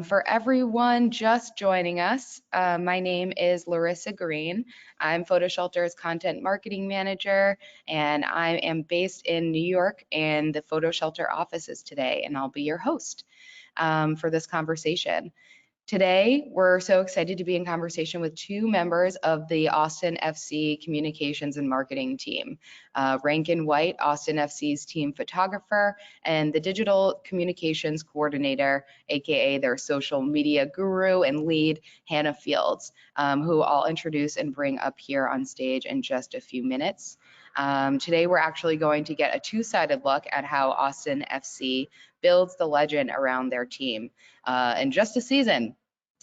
For everyone just joining us, my name is Larissa Green. I'm PhotoShelter's content marketing manager, and I am based in New York in the PhotoShelter offices today, and I'll be your host for this conversation. Today, we're so excited to be in conversation with two members of the Austin FC communications and marketing team. Rankin White, Austin FC's team photographer, and the digital communications coordinator, AKA their social media guru and lead, Hannah Fields, who I'll introduce and bring up here on stage in just a few minutes. Today, we're actually going to get a two-sided look at how Austin FC builds the legend around their team. In just a season,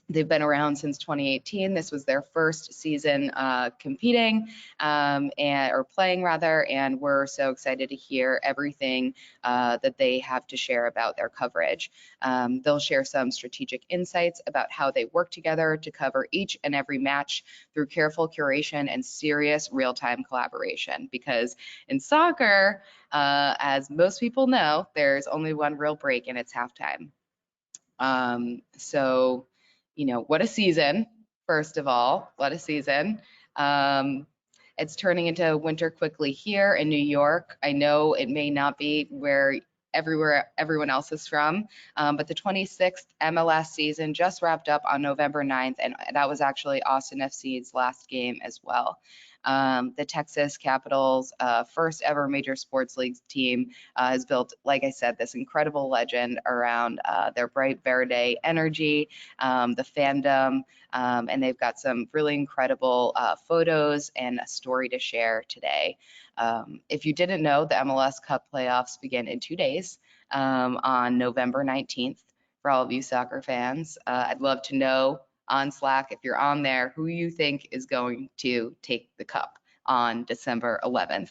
they've been around since 2018. This was their first season competing or playing rather, and we're so excited to hear everything that they have to share about their coverage. They'll share some strategic insights about how they work together to cover each and every match through careful curation and serious real-time collaboration. Because in soccer, as most people know, there's only one real break and it's halftime. So, you know, what a season, first of all, what a season. It's turning into winter quickly here in New York. I know it may not be where everyone else is from, but the 26th MLS season just wrapped up on November 9th, and that was actually Austin FC's last game as well. The Texas Capitals' first ever major sports league team has built, like I said, this incredible legend around their bright verde energy, the fandom, and they've got some really incredible photos and a story to share today. If you didn't know, the MLS Cup playoffs begin in 2 days on November 19th. For all of you soccer fans, I'd love to know on Slack, if you're on there, who you think is going to take the cup on December 11th.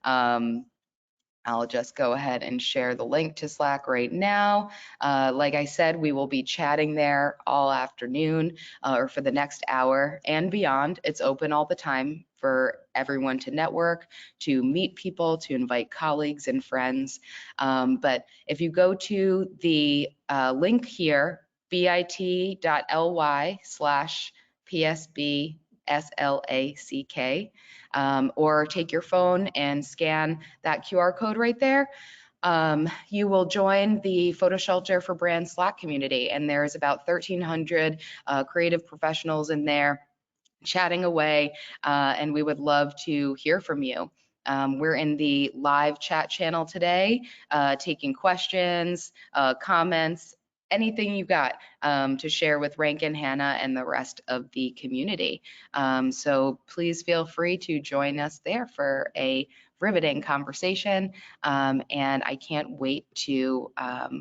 I'll just go ahead and share the link to Slack right now. Like I said, we will be chatting there all afternoon or for the next hour and beyond. It's open all the time for everyone to network, to meet people, to invite colleagues and friends. But if you go to the link here, bit.ly/PSBSLACK, or take your phone and scan that QR code right there. You will join the PhotoShelter for Brand Slack community, and there's about 1,300 creative professionals in there chatting away, and we would love to hear from you. We're in the live chat channel today, taking questions, comments, anything you got to share with Rankin, Hannah, and the rest of the community. So please feel free to join us there for a riveting conversation. And I can't wait to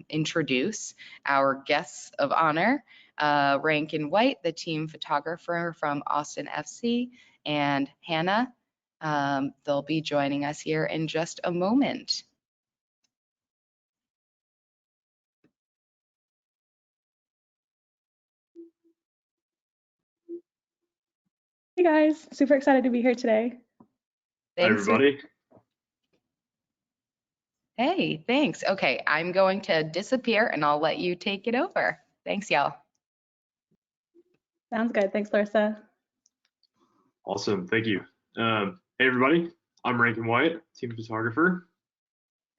introduce our guests of honor, Rankin White, the team photographer from Austin FC, and Hannah. They'll be joining us here in just a moment. Hey guys, super excited to be here today. Thanks. Hi everybody. Hey, thanks. Okay, I'm going to disappear and I'll let you take it over. Thanks, y'all. Sounds good. Thanks, Larissa. Awesome, thank you. Hey everybody, I'm Rankin White, team photographer.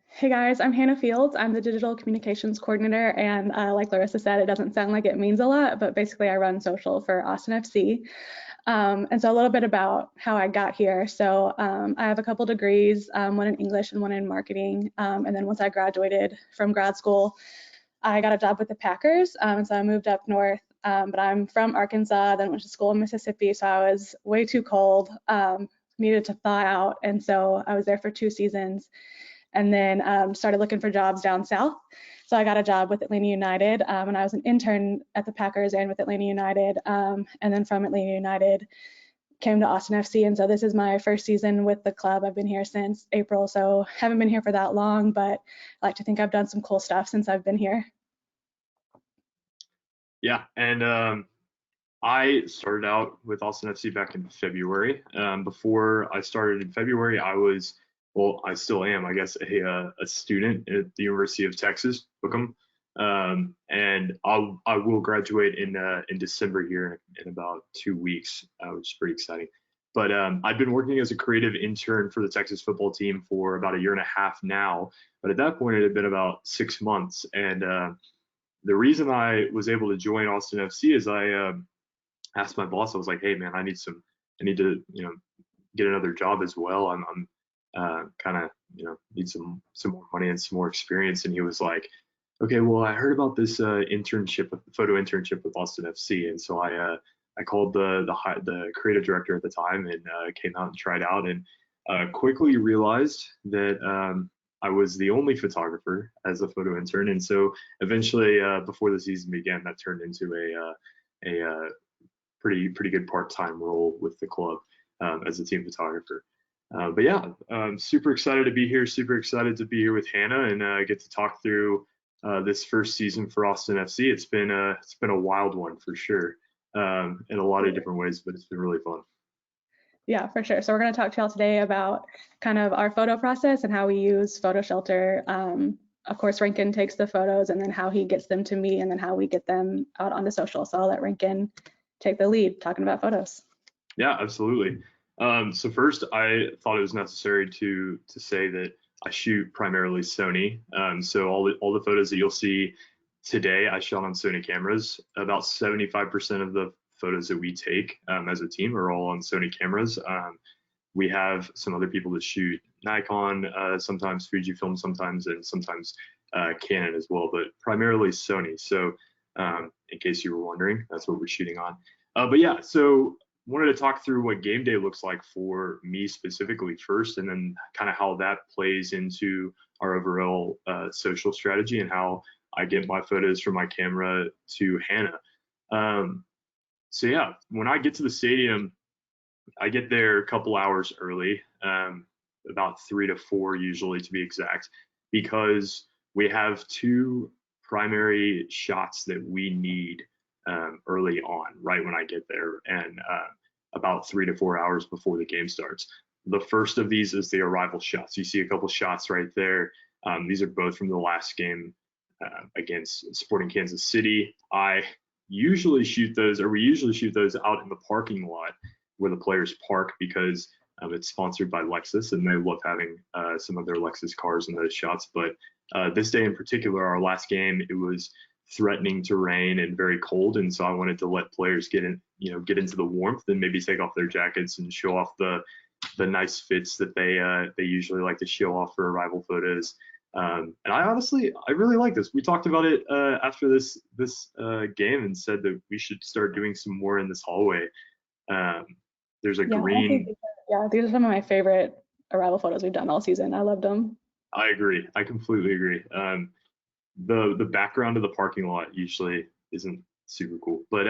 Hey guys, I'm Hannah Fields. I'm the digital communications coordinator, and like Larissa said, it doesn't sound like it means a lot, but basically I run social for Austin FC. And so a little bit about how I got here. So I have a couple degrees, one in English and one in marketing. And then once I graduated from grad school, I got a job with the Packers. And so I moved up north, but I'm from Arkansas, then went to school in Mississippi. So I was way too cold, needed to thaw out. And so I was there for 2 seasons and then started looking for jobs down south. So I got a job with Atlanta United, and I was an intern at the Packers and with Atlanta United, and then from Atlanta United came to Austin FC, and so this is my first season with the club. I've been here since April, so haven't been here for that long, but I like to think I've done some cool stuff since I've been here. Yeah, and I started out with Austin FC back in February. Before I started in February, I was, well, I still am, I guess, a student at the University of Texas, Bookham. And I will graduate in December here in about 2 weeks, which is pretty exciting. But I've been working as a creative intern for the Texas football team for about a year and a half now. But at that point, it had been about 6 months. And the reason I was able to join Austin FC is I asked my boss. I was like, "Hey, man, I need to, get another job as well. I'm kind of, need some more money and some more experience." And he was like, "Okay, well, I heard about this photo internship with Austin FC." And so I called the creative director at the time and came out and tried out, and quickly realized that I was the only photographer as a photo intern. And so eventually, before the season began, that turned into a pretty good part-time role with the club as a team photographer. But yeah, I'm super excited to be here. Super excited to be here with Hannah and get to talk through this first season for Austin FC. It's been a wild one for sure, in a lot of different ways, but it's been really fun. Yeah, for sure. So we're going to talk to y'all today about kind of our photo process and how we use PhotoShelter. Of course, Rankin takes the photos and then how he gets them to me and then how we get them out on the social. So I'll let Rankin take the lead talking about photos. Yeah, absolutely. So first, I thought it was necessary to say that I shoot primarily Sony. So all the photos that you'll see today, I shot on Sony cameras. About 75% of the photos that we take as a team are all on Sony cameras. We have some other people that shoot Nikon, sometimes Fujifilm, sometimes Canon as well, but primarily Sony. So in case you were wondering, that's what we're shooting on. But yeah, so wanted to talk through what game day looks like for me specifically first, and then kind of how that plays into our overall social strategy and how I get my photos from my camera to Hannah. So yeah, when I get to the stadium, I get there a couple hours early, about 3 to 4 usually to be exact, because we have two primary shots that we need early on, right when I get there, and about 3 to 4 hours before the game starts. The first of these is the arrival shots. You see a couple shots right there. These are both from the last game against Sporting Kansas City. We usually shoot those out in the parking lot where the players park, because it's sponsored by Lexus and they love having some of their Lexus cars in those shots. But this day in particular, our last game, it was threatening to rain and very cold, and so I wanted to let players get into the warmth and maybe take off their jackets and show off the nice fits that they usually like to show off for arrival photos. And I really like this. We talked about it after this game and said that we should start doing some more in this hallway. There's a green. These are some of my favorite arrival photos we've done all season. I loved them. I agree. I completely agree. The background of the parking lot usually isn't super cool, but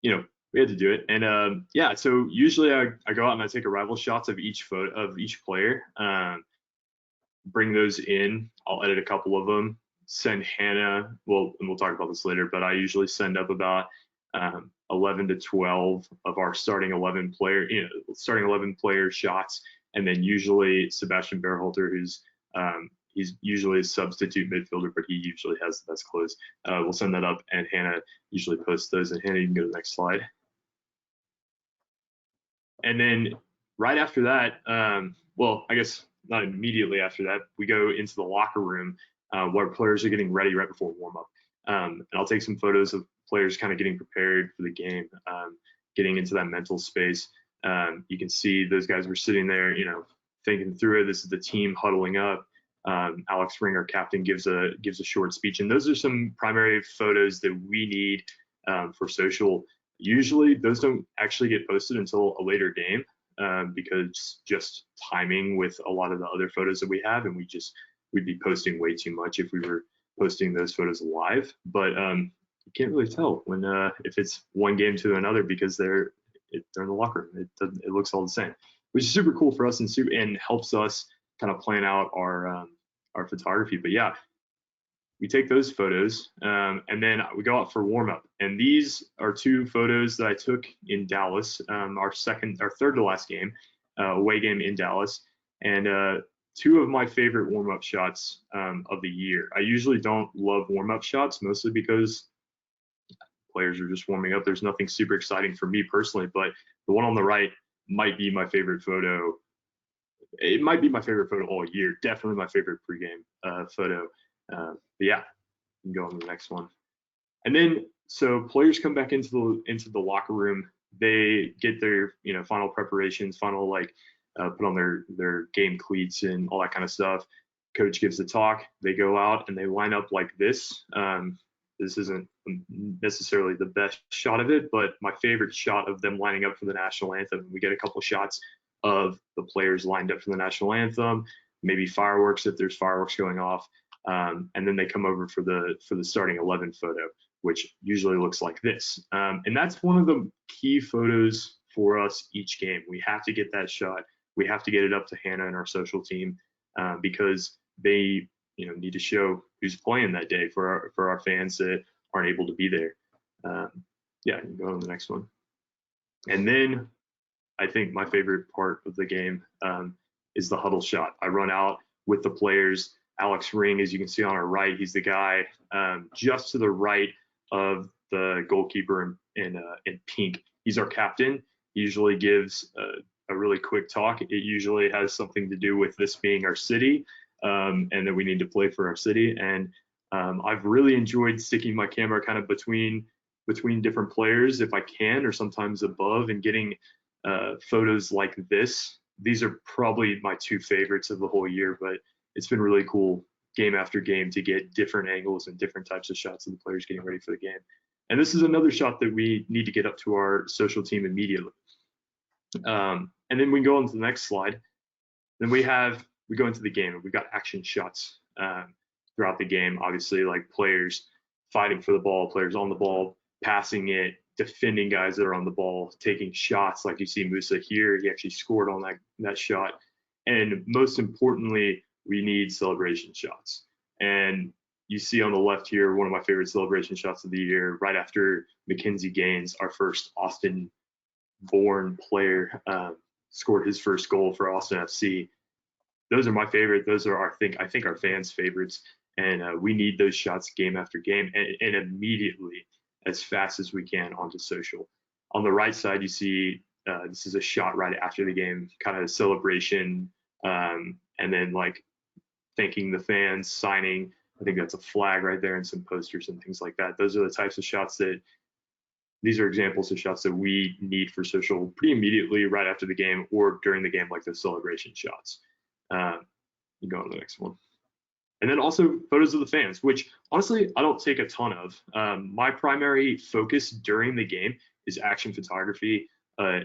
we had to do it. And yeah, so usually I go out and I take arrival shots of each photo of each player, bring those in. I'll edit a couple of them, send Hannah, and we'll talk about this later, but I usually send up about 11 to 12 of our starting 11 player shots. And then usually Sebastian Berhalter, he's usually a substitute midfielder, but he usually has the best clothes. We'll send that up, and Hannah usually posts those. And Hannah, you can go to the next slide. And then right after that, I guess not immediately after that, we go into the locker room where players are getting ready right before warm up. And I'll take some photos of players kind of getting prepared for the game, getting into that mental space. You can see those guys were sitting there, thinking through it. This is the team huddling up. Alex Ring, our captain, gives a short speech, and those are some primary photos that we need for social. Usually, those don't actually get posted until a later game because just timing with a lot of the other photos that we have, and we'd be posting way too much if we were posting those photos live. But you can't really tell when if it's one game to another, because they're in the locker room. It looks all the same, which is super cool for us and helps us kind of plan out our photography. But yeah, we take those photos and then we go out for warm up. And these are two photos that I took in Dallas, our third to last game, away game in Dallas. And two of my favorite warm-up shots of the year. I usually don't love warm-up shots, mostly because players are just warming up. There's nothing super exciting for me personally, but the one on the right might be my favorite photo. It might be my favorite photo all year. Definitely my favorite pregame photo. But yeah, you can go on to the next one. And then, so players come back into the locker room. They get their final preparations, final put on their game cleats and all that kind of stuff. Coach gives the talk. They go out and they line up like this. This isn't necessarily the best shot of it, but my favorite shot of them lining up for the national anthem. We get a couple shots of the players lined up for the national anthem, maybe fireworks if there's fireworks going off, and then they come over for the starting 11 photo, which usually looks like this. And that's one of the key photos for us each game. We have to get that shot. We have to get it up to Hannah and our social team because they need to show who's playing that day for our fans that aren't able to be there. Yeah, you can go on the next one. And then I think my favorite part of the game is the huddle shot. I run out with the players. Alex Ring, as you can see on our right, he's the guy just to the right of the goalkeeper in pink. He's our captain. He usually gives a really quick talk. It usually has something to do with this being our city and that we need to play for our city. And I've really enjoyed sticking my camera kind of between different players if I can, or sometimes above, and getting photos like this. These are probably my two favorites of the whole year, but it's been really cool game after game to get different angles and different types of shots of the players getting ready for the game. And this is another shot that we need to get up to our social team immediately. And then we go on to the next slide. Then we go into the game and we've got action shots throughout the game, obviously, like players fighting for the ball, players on the ball, passing it, defending guys that are on the ball, taking shots like you see Musa here. He actually scored on that shot. And most importantly, we need celebration shots. And you see on the left here, one of my favorite celebration shots of the year, right after Mackenzie Gaines, our first Austin-born player, scored his first goal for Austin FC. Those are my favorite. Those are I think our fans' favorites. And we need those shots game after game and immediately, as fast as we can, onto social. On the right side, you see this is a shot right after the game, kind of a celebration, and then like thanking the fans, signing. I think that's a flag right there and some posters and things like that. Those are the types of shots these are examples of shots that we need for social pretty immediately right after the game or during the game, like the celebration shots. You go on to the next one. And then also photos of the fans, which honestly, I don't take a ton of. My primary focus during the game is action photography,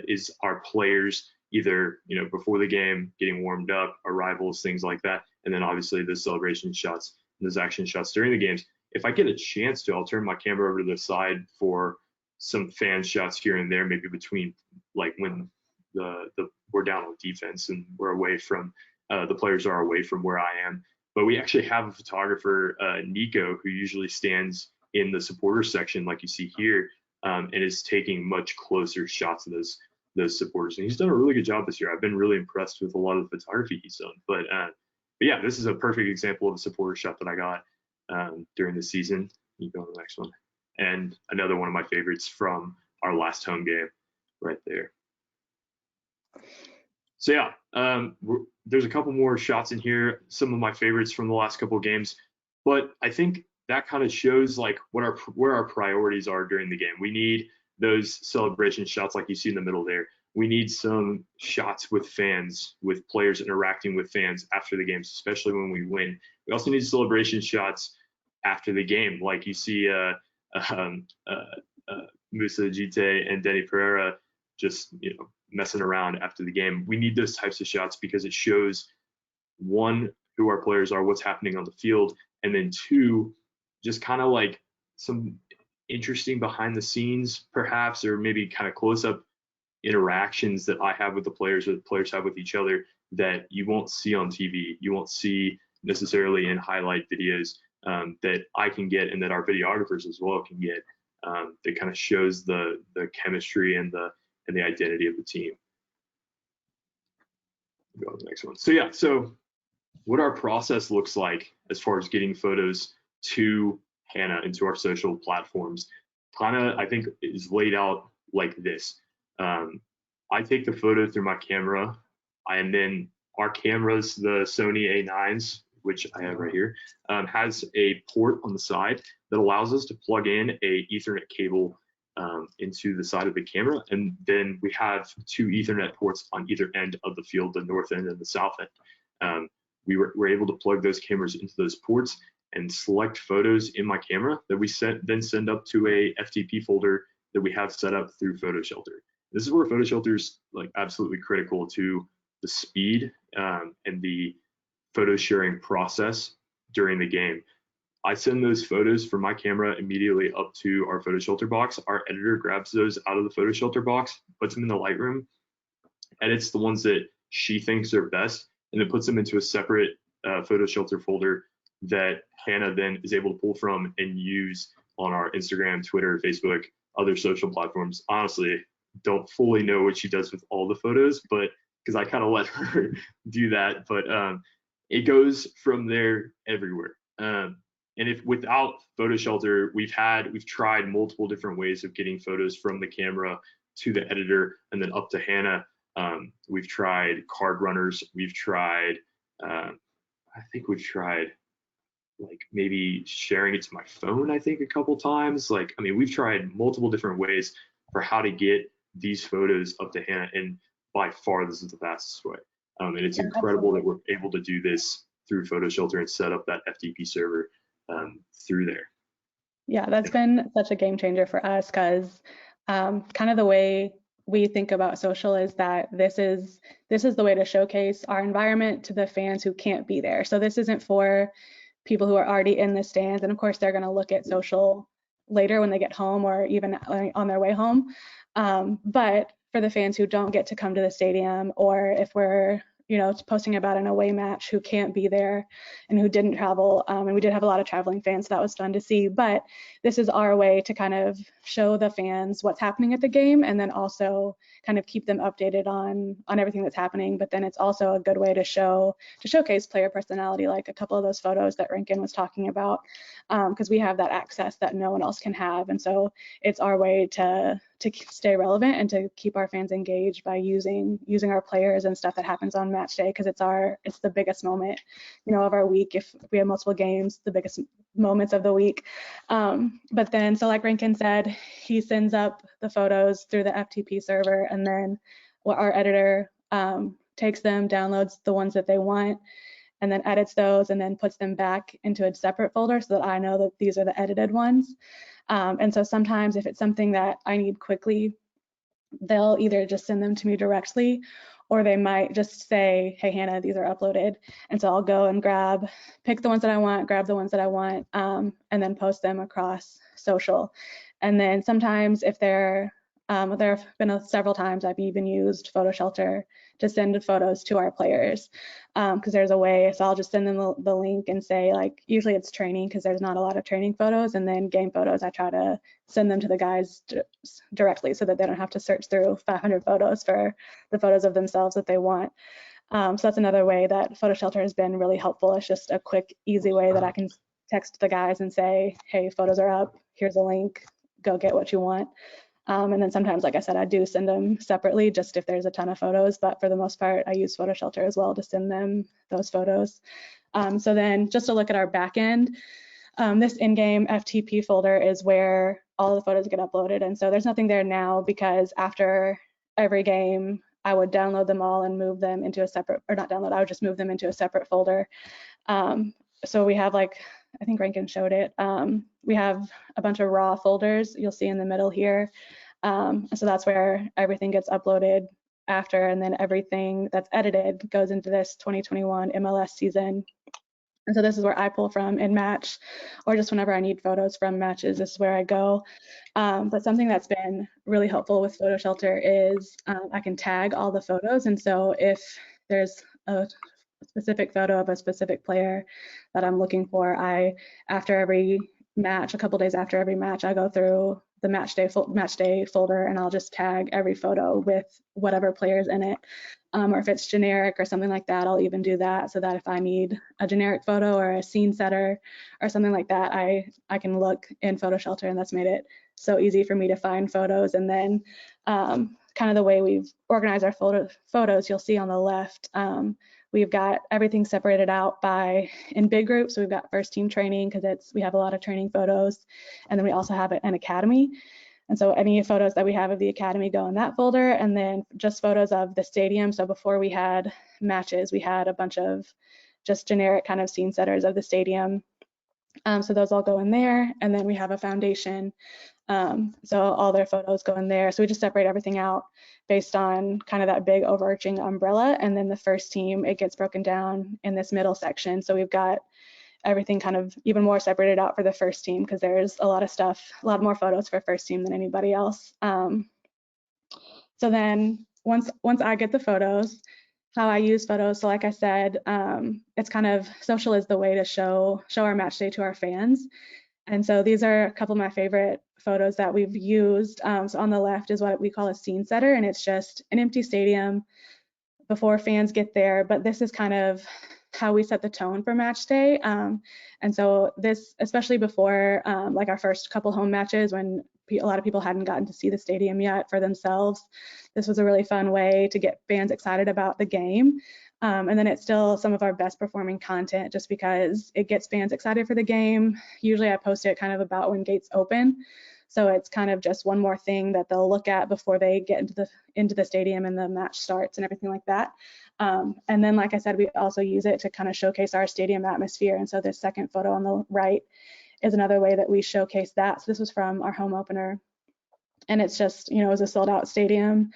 is our players either, before the game, getting warmed up, arrivals, things like that. And then obviously the celebration shots and those action shots during the games. If I get a chance to, I'll turn my camera over to the side for some fan shots here and there, maybe between like when we're down on defense and we're away from, the players are away from where I am. But we actually have a photographer, Nico, who usually stands in the supporter section like you see here, and is taking much closer shots of those supporters. And he's done a really good job this year. I've been really impressed with a lot of the photography he's done. But yeah, this is a perfect example of a supporter shot that I got during the season. You go to the next one. And another one of my favorites from our last home game right there. So yeah, there's a couple more shots in here, some of my favorites from the last couple of games, but I think that kind of shows like where our priorities are during the game. We need those celebration shots like you see in the middle there. We need some shots with fans, with players interacting with fans after the games, especially when we win. We also need celebration shots after the game, like you see Musa Jite and Denny Pereira just messing around after the game. We need those types of shots because it shows, one, who our players are, what's happening on the field, and then two, just kind of like some interesting behind the scenes perhaps, or maybe kind of close up interactions that I have with the players or the players have with each other that you won't see on TV, you won't see necessarily in highlight videos, that I can get and that our videographers as well can get, that kind of shows the chemistry and the identity of the team. Go to the next one. So yeah, so what our process looks like as far as getting photos to Hannah into our social platforms, kind of, I think, is laid out like this. I take the photo through my camera, and then our cameras, the Sony A9s, which I have right here, has a port on the side that allows us to plug in a Ethernet cable into the side of the camera, and then we have two Ethernet ports on either end of the field, the north end and the south end. We're able to plug those cameras into those ports and select photos in my camera that we then send up to a FTP folder that we have set up through PhotoShelter. This is where PhotoShelter is like absolutely critical to the speed and the photo sharing process during the game. I send those photos from my camera immediately up to our PhotoShelter box. Our editor grabs those out of the PhotoShelter box, puts them in the Lightroom, edits the ones that she thinks are best, and then puts them into a separate PhotoShelter folder that Hannah then is able to pull from and use on our Instagram, Twitter, Facebook, other social platforms. Honestly, don't fully know what she does with all the photos, but because I kind of let her do that, but it goes from there everywhere. And if without PhotoShelter, we've tried multiple different ways of getting photos from the camera to the editor and then up to Hannah. We've tried card runners. We've tried, I think we've tried like maybe sharing it to my phone, I think a couple times. Like, I mean, we've tried multiple different ways for how to get these photos up to Hannah. And by far, this is the fastest way. And it's incredible that we're able to do this through PhotoShelter and set up that FTP server through there. Yeah, that's been such a game changer for us because kind of the way we think about social is that this is the way to showcase our environment to the fans who can't be there. So this isn't for people who are already in the stands, and of course they're going to look at social later when they get home or even on their way home. But for the fans who don't get to come to the stadium, or if we're posting about an away match who can't be there and who didn't travel, and we did have a lot of traveling fans, so that was fun to see. But this is our way to kind of show the fans what's happening at the game, and then also kind of keep them updated on everything that's happening. But then it's also a good way to showcase player personality, like a couple of those photos that Rankin was talking about, because we have that access that no one else can have. And so it's our way to stay relevant and to keep our fans engaged by using our players and stuff that happens on match day, because it's the biggest moment of our week. If we have multiple games, the biggest moments of the week. But then, so like Rankin said, he sends up the photos through the FTP server, and then our editor takes them, downloads the ones that they want, and then edits those and then puts them back into a separate folder so that I know that these are the edited ones. And so sometimes if it's something that I need quickly, they'll either just send them to me directly, or they might just say, hey, Hannah, these are uploaded. And so I'll go and pick the ones that I want, grab the ones that I want, and then post them across social. And then sometimes if there have been several times I've even used PhotoShelter to send photos to our players, because there's a way. So I'll just send them the link and say, like, usually it's training because there's not a lot of training photos, and then game photos I try to send them to the guys directly so that they don't have to search through 500 photos for the photos of themselves that they want. So that's another way that PhotoShelter has been really helpful. It's just a quick, easy way that I can text the guys and say, hey, photos are up, here's a link, go get what you want. And then sometimes, like I said, I do send them separately just if there's a ton of photos, but for the most part, I use PhotoShelter as well to send them those photos. So then just to look at our back end, this in-game FTP folder is where all the photos get uploaded. And so there's nothing there now because after every game, I would download them all and move them into a separate, or not download, I would just move them into a separate folder. So we have, like, I think Rankin showed it. We have a bunch of raw folders you'll see in the middle here. So that's where everything gets uploaded after, and then everything that's edited goes into this 2021 MLS season. And so this is where I pull from in match, or just whenever I need photos from matches, this is where I go. But something that's been really helpful with PhotoShelter is I can tag all the photos. And so if there's a specific photo of a specific player that I'm looking for, after every match, a couple days after every match, I go through the match day folder, and I'll just tag every photo with whatever player's in it. Or if it's generic or something like that, I'll even do that so that if I need a generic photo or a scene setter or something like that, I can look in PhotoShelter, and that's made it so easy for me to find photos. And then kind of the way we've organized our photos, you'll see on the left, we've got everything separated out in big groups. So we've got first team training because we have a lot of training photos, and then we also have an academy. And so any photos that we have of the academy go in that folder, and then just photos of the stadium. So before we had matches, we had a bunch of just generic kind of scene setters of the stadium. So those all go in there, and then we have a foundation. So all their photos go in there. So we just separate everything out based on kind of that big overarching umbrella. And then the first team, it gets broken down in this middle section. So we've got everything kind of even more separated out for the first team because there's a lot of stuff, a lot more photos for first team than anybody else. So then once I get the photos, how I use photos, so like I said, it's kind of social is the way to show our match day to our fans. And so these are a couple of my favorite photos that we've used. So on the left is what we call a scene setter, and it's just an empty stadium before fans get there. But this is kind of how we set the tone for match day. And so this, especially before like our first couple home matches when a lot of people hadn't gotten to see the stadium yet for themselves, this was a really fun way to get fans excited about the game. And then it's still some of our best performing content just because it gets fans excited for the game. Usually I post it kind of about when gates open. So it's kind of just one more thing that they'll look at before they get into the stadium and the match starts and everything like that. And then, like I said, we also use it to kind of showcase our stadium atmosphere. And so this second photo on the right is another way that we showcase that. So this was from our home opener. And it's just, it was a sold out stadium.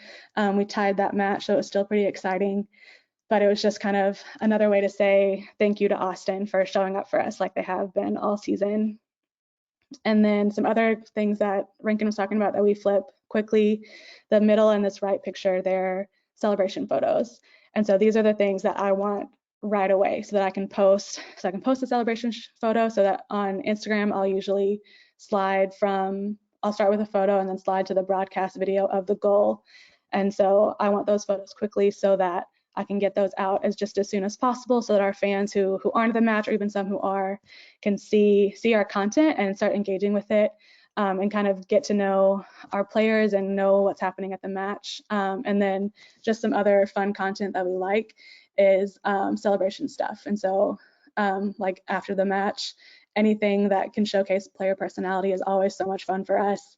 We tied that match, so it was still pretty exciting. But it was just kind of another way to say thank you to Austin for showing up for us like they have been all season. And then some other things that Rankin was talking about that we flip quickly, the middle and this right picture, they're celebration photos. And so these are the things that I want right away so that I can post. So I can post a celebration photo so that on Instagram, I'll usually I'll start with a photo and then slide to the broadcast video of the goal. And so I want those photos quickly so that I can get those out as soon as possible so that our fans who aren't at the match or even some who are can see our content and start engaging with it and kind of get to know our players and know what's happening at the match. And then just some other fun content that we like is celebration stuff. And so like after the match, anything that can showcase player personality is always so much fun for us.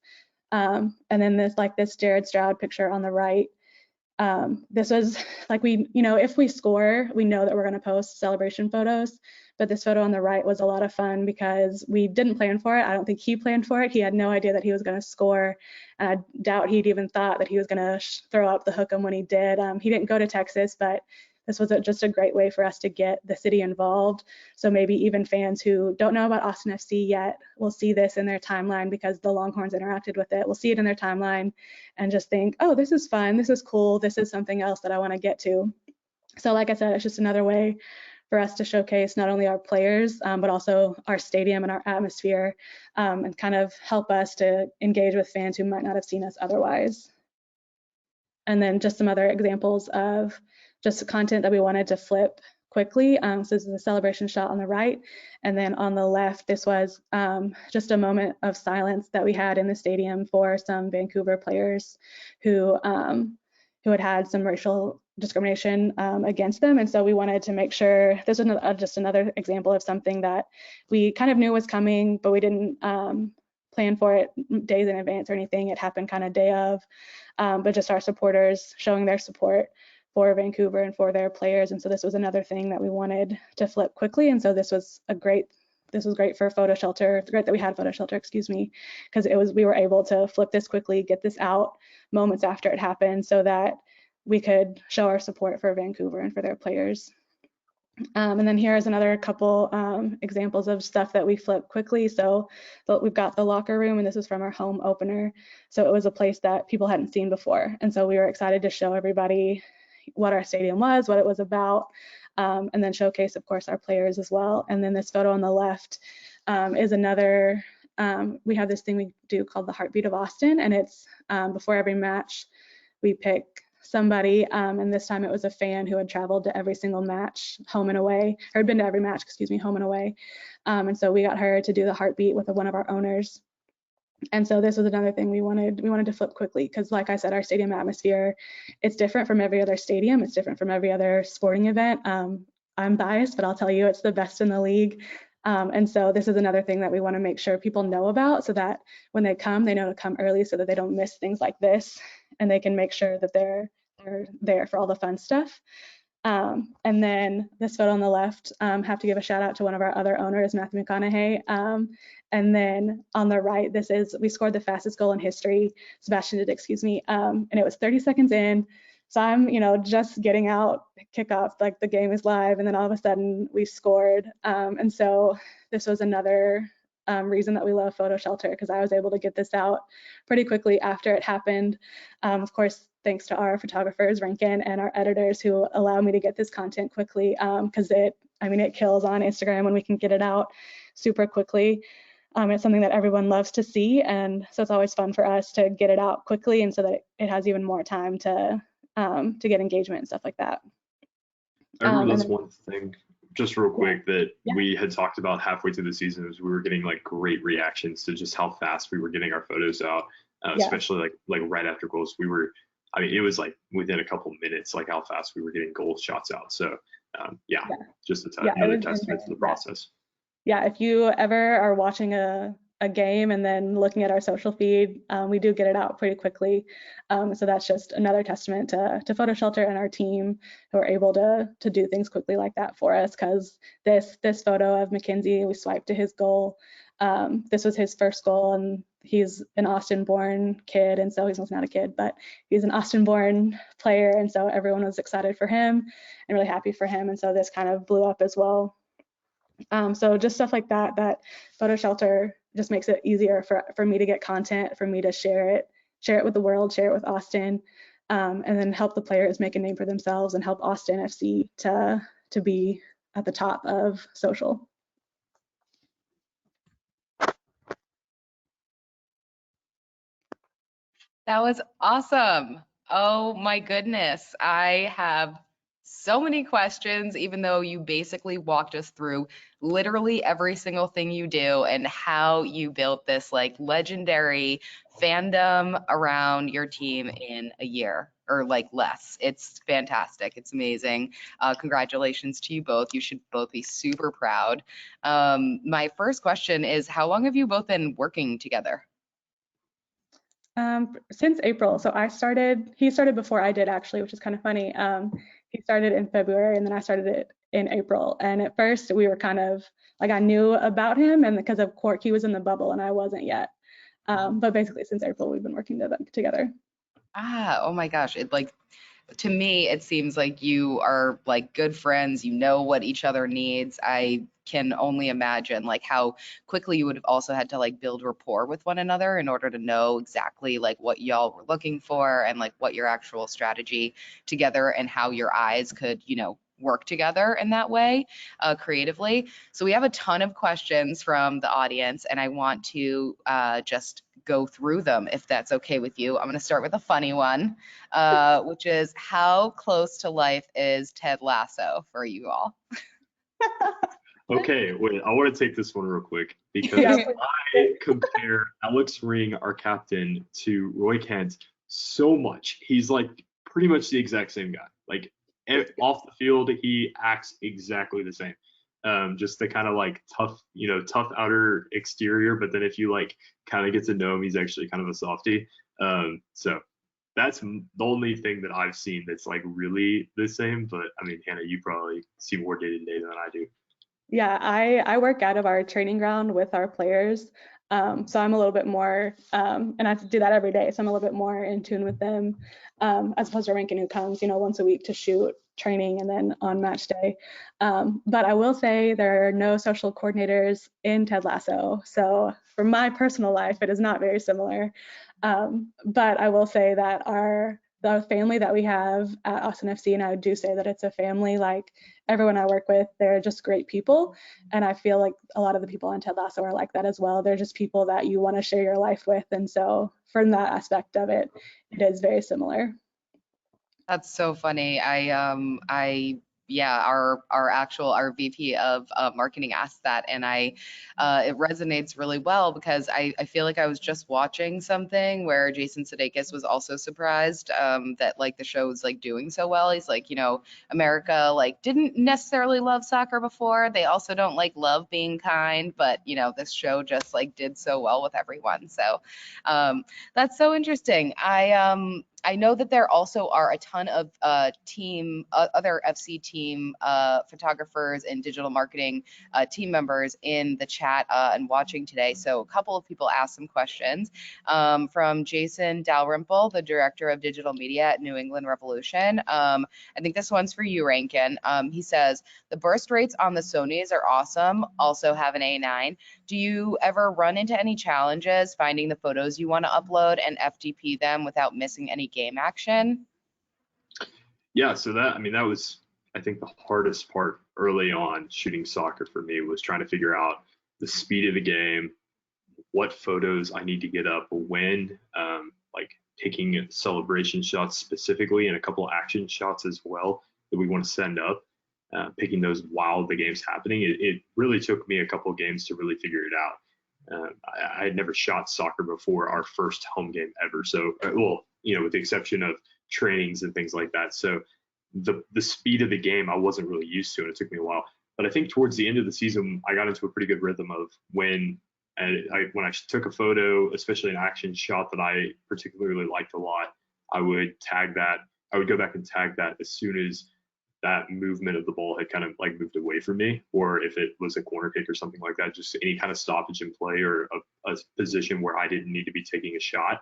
And then this Jared Stroud picture on the right. This was like if we score, we know that we're going to post celebration photos, but this photo on the right was a lot of fun because we didn't plan for it. I don't think he planned for it. He had no idea that he was going to score, and I doubt he'd even thought that he was going to throw up the hook'em when he did. He didn't go to Texas, but this was just a great way for us to get the city involved. So maybe even fans who don't know about Austin FC yet will see this in their timeline because the Longhorns interacted with it. We'll see it in their timeline and just think, oh, this is fun, this is cool, this is something else that I want to get to. So like I said, it's just another way for us to showcase not only our players, but also our stadium and our atmosphere and kind of help us to engage with fans who might not have seen us otherwise. And then just some other examples of just content that we wanted to flip quickly. So this is a celebration shot on the right. And then on the left, this was just a moment of silence that we had in the stadium for some Vancouver players who had some racial discrimination against them. And so we wanted to make sure, this was just another example of something that we kind of knew was coming, but we didn't plan for it days in advance or anything. It happened kind of day of, but just our supporters showing their support for Vancouver and for their players. And so this was another thing that we wanted to flip quickly. And so this was great for PhotoShelter. It's great that we had PhotoShelter, excuse me, because we were able to flip this quickly, get this out moments after it happened so that we could show our support for Vancouver and for their players. And then here's another couple examples of stuff that we flip quickly. So we've got the locker room, and this is from our home opener. So it was a place that people hadn't seen before. And so we were excited to show everybody what our stadium was, what it was about, and then showcase, of course, our players as well. And then this photo on the left is another we have this thing we do called the Heartbeat of Austin, and it's before every match we pick somebody, and this time it was a fan who had traveled to every single match, home and away, or had been to every match, excuse me, home and away. And so we got her to do the heartbeat with one of our owners. And so this was another thing we wanted to flip quickly, because like I said, our stadium atmosphere, it's different from every other stadium. It's different from every other sporting event. I'm biased, but I'll tell you it's the best in the league. And so this is another thing that we want to make sure people know about, so that when they come, they know to come early so that they don't miss things like this, and they can make sure that they're there for all the fun stuff. And then this photo on the left, have to give a shout out to one of our other owners, Matthew McConaughey. And then on the right, we scored the fastest goal in history, Sebastian did, excuse me, and it was 30 seconds in. So I'm, just getting out, kickoff, like the game is live, and then all of a sudden we scored. And so this was another reason that we love PhotoShelter, because I was able to get this out pretty quickly after it happened. Of course, thanks to our photographers, Rankin, and our editors, who allow me to get this content quickly, because it kills on Instagram when we can get it out super quickly. It's something that everyone loves to see, and so it's always fun for us to get it out quickly, and so that it has even more time to get engagement and stuff like that. I remember this one thing, just real quick, that we had talked about halfway through the season, was we were getting like great reactions to just how fast we were getting our photos out, especially like right after goals. It was like within a couple minutes, like how fast we were getting goal shots out. So just another testament to the process. Yeah, if you ever are watching a game and then looking at our social feed, we do get it out pretty quickly. So that's just another testament to PhotoShelter and our team, who are able to do things quickly like that for us. Because this photo of Mackenzie, we swiped to his goal. This was his first goal, and he's an Austin-born kid, and so he's not a kid, but he's an Austin-born player, and so everyone was excited for him and really happy for him, and so this kind of blew up as well. So just stuff like that PhotoShelter just makes it easier for me to get content, for me to share it with the world, share it with Austin, and then help the players make a name for themselves and help Austin FC to be at the top of social. That was awesome. Oh my goodness. I have so many questions, even though you basically walked us through literally every single thing you do and how you built this like legendary fandom around your team in a year or like less. It's fantastic. It's amazing. Congratulations to you both. You should both be super proud. My first question is, how long have you both been working together? Since April. So he started before I did, actually, which is kind of funny. He started in February, and then I started it in April. And at first we were kind of like, I knew about him, and because of Cork, he was in the bubble and I wasn't yet. But basically since April, we've been working together. Oh my gosh. To me, it seems like you are like good friends. You know what each other needs. I can only imagine like how quickly you would have also had to like build rapport with one another in order to know exactly like what y'all were looking for and like what your actual strategy together and how your eyes could, work together in that way creatively. So we have a ton of questions from the audience, and I want to just go through them if that's okay with you. I'm going to start with a funny one, which is, how close to life is Ted Lasso for you all? Okay, wait, I want to take this one real quick, because I compare Alex Ring, our captain, to Roy Kent so much. He's like pretty much the exact same guy. Like off the field, he acts exactly the same. Just the kind of like tough outer exterior, but then if you like kind of get to know him, he's actually kind of a softie. So that's the only thing that I've seen that's like really the same. But I mean, Hannah, you probably see more day to day than I do. Yeah, I work out of our training ground with our players. So I'm a little bit more, and I have to do that every day. So I'm a little bit more in tune with them, as opposed to Rankin, who comes, once a week to shoot training and then on match day. But I will say there are no social coordinators in Ted Lasso. So for my personal life, it is not very similar. But I will say that our the family that we have at Austin FC, and I do say that it's a family. Like everyone I work with, they're just great people, and I feel like a lot of the people on Ted Lasso are like that as well. They're just people that you want to share your life with, and so from that aspect of it, it is very similar. That's so funny. Yeah, our VP of marketing asked that, and it resonates really well because I feel like I was just watching something where Jason Sudeikis was also surprised that like the show was like doing so well. He's like, America like didn't necessarily love soccer before. They also don't like love being kind, but this show just like did so well with everyone. So that's so interesting. I know that there also are a ton of other FC team photographers and digital marketing team members in the chat and watching today. So a couple of people asked some questions from Jason Dalrymple, the director of digital media at New England Revolution. I think this one's for you, Rankin. He says, the burst rates on the Sonys are awesome. Also have an A9. Do you ever run into any challenges finding the photos you want to upload and FTP them without missing any game action? Yeah, so that was, I think, the hardest part early on shooting soccer for me was trying to figure out the speed of the game, what photos I need to get up when, like picking celebration shots specifically and a couple action shots as well that we want to send up, picking those while the game's happening. It really took me a couple of games to really figure it out. I had never shot soccer before our first home game ever. So, well, with the exception of trainings and things like that. So the speed of the game I wasn't really used to, and it took me a while. But I think towards the end of the season, I got into a pretty good rhythm of when I took a photo, especially an action shot that I particularly liked a lot, I would tag that. I would go back and tag that as soon as that movement of the ball had kind of like moved away from me, or if it was a corner kick or something like that, just any kind of stoppage in play or a position where I didn't need to be taking a shot.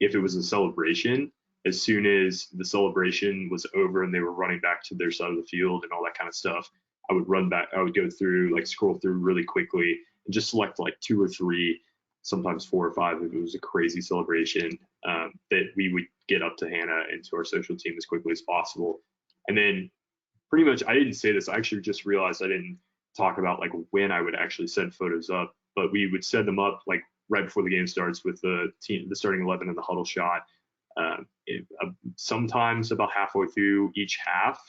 If it was a celebration, as soon as the celebration was over and they were running back to their side of the field and all that kind of stuff, I would run back. I would go through, like scroll through really quickly and just select like 2 or 3, sometimes 4 or 5 if it was a crazy celebration, that we would get up to Hannah and to our social team as quickly as possible. And then pretty much, I didn't say this, I actually just realized I didn't talk about like when I would actually send photos up, but we would send them up like right before the game starts with the starting 11 and the huddle shot. Sometimes about halfway through each half,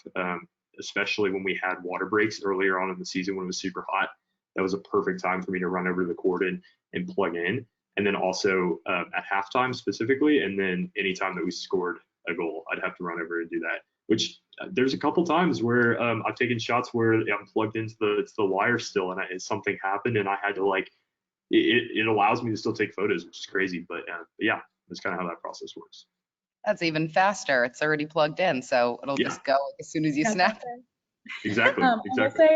especially when we had water breaks earlier on in the season when it was super hot. That was a perfect time for me to run over to the court and plug in. And then also at halftime specifically, and then anytime that we scored a goal, I'd have to run over and do that. Which there's a couple times where I've taken shots where I'm plugged into the wire still, and something happened, and I had to like. It allows me to still take photos, which is crazy. But yeah, that's kind of how that process works. That's even faster. It's already plugged in, so it'll just go as soon as you snap. Exactly. Exactly.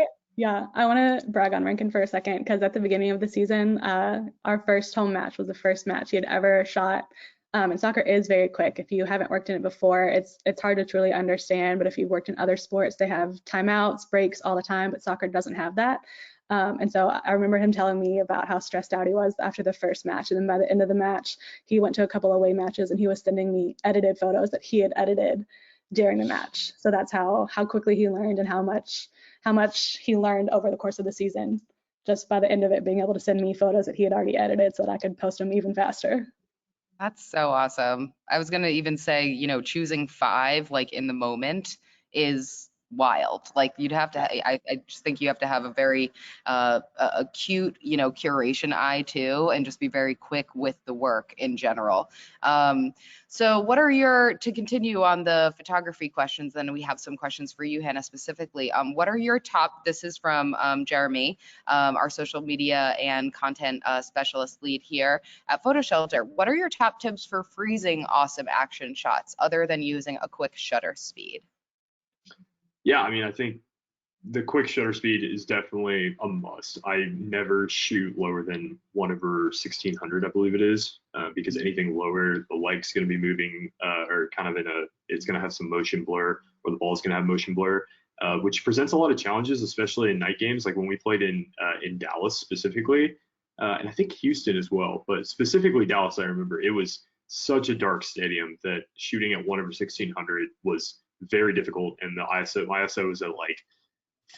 I want to brag on Rankin for a second, because at the beginning of the season, our first home match was the first match he had ever shot. And soccer is very quick. If you haven't worked in it before, it's hard to truly understand. But if you've worked in other sports, they have timeouts, breaks all the time, but soccer doesn't have that. And so I remember him telling me about how stressed out he was after the first match. And then by the end of the match, he went to a couple away matches and he was sending me edited photos that he had edited during the match. So that's how quickly he learned and how much he learned over the course of the season, just by the end of it being able to send me photos that he had already edited so that I could post them even faster. That's so awesome. I was gonna even say, choosing 5 like in the moment is wild. Like you'd have to, I just think you have to have a very acute, curation eye too, and just be very quick with the work in general. So what are to continue on the photography questions, then we have some questions for you, Hannah, specifically. What are your top, this is from Jeremy, our social media and content specialist lead here at PhotoShelter. What are your top tips for freezing awesome action shots other than using a quick shutter speed? Yeah, I think the quick shutter speed is definitely a must. I never shoot lower than 1/1600, I believe it is, because anything lower, the light's going to be moving or kind of it's going to have some motion blur, or the ball's going to have motion blur, which presents a lot of challenges, especially in night games, like when we played in Dallas specifically, and I think Houston as well, but specifically Dallas, I remember it was such a dark stadium that shooting at 1/1600 was very difficult, and my ISO was at like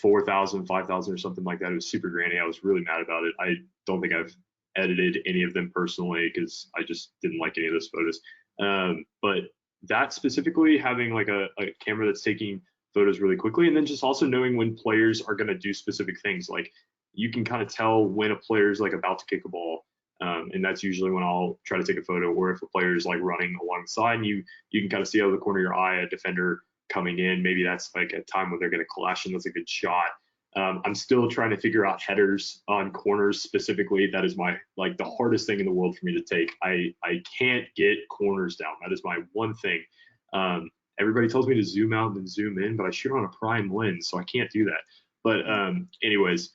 4,000, 5,000 or something like that. It was super grainy. I was really mad about it. I don't think I've edited any of them personally because I just didn't like any of those photos. But that specifically, having like a camera that's taking photos really quickly, and then just also knowing when players are going to do specific things. Like you can kind of tell when a player is like about to kick a ball. And that's usually when I'll try to take a photo, or if a player is like running alongside and you can kind of see out of the corner of your eye a defender coming in. Maybe that's like a time when they're going to clash and that's a good shot. I'm still trying to figure out headers on corners specifically. That is my like the hardest thing in the world for me to take. I can't get corners down. That is my one thing. Everybody tells me to zoom out and zoom in, but I shoot on a prime lens, so I can't do that. But anyways,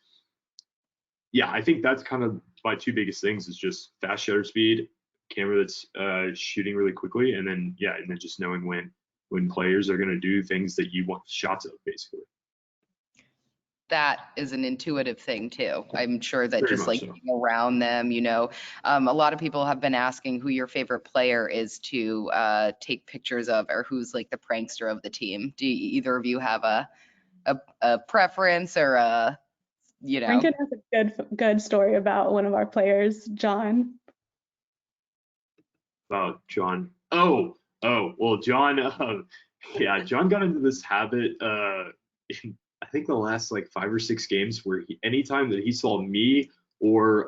yeah, I think that's kind of my two biggest things is just fast shutter speed, camera that's shooting really quickly, and then just knowing when players are going to do things that you want shots of, basically. That is an intuitive thing too. I'm sure that Very just like much so. being around them, a lot of people have been asking who your favorite player is to take pictures of, or who's like the prankster of the team. Do either of you have a preference or Rankin has a good story about one of our players, John. About John. Oh, well, John. John got into this habit in I think the last like 5 or 6 games where anytime that he saw me or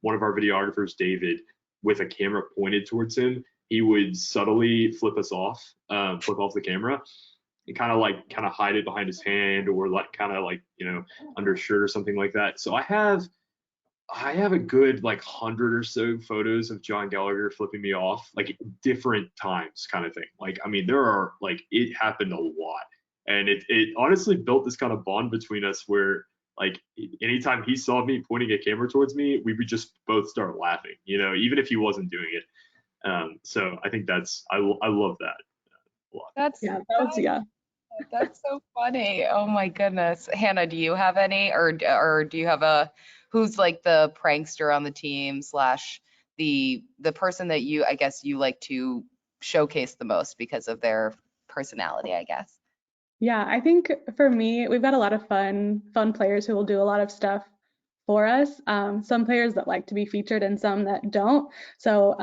one of our videographers, David, with a camera pointed towards him, he would subtly flip off the camera and kind of hide it behind his hand or like under a shirt or something like that. So I have a good like 100 or so photos of John Gallagher flipping me off, like different times kind of thing. Like, I mean, there are like, it happened a lot. And it honestly built this kind of bond between us where like anytime he saw me pointing a camera towards me, we would just both start laughing, even if he wasn't doing it. So I think I love that a lot. That's so funny. Oh my goodness. Hannah, do you have any, or do you have who's like the prankster on the team slash the person that I guess you like to showcase the most because of their personality, I guess? Yeah, I think for me, we've got a lot of fun players who will do a lot of stuff for us. Some players that like to be featured and some that don't. So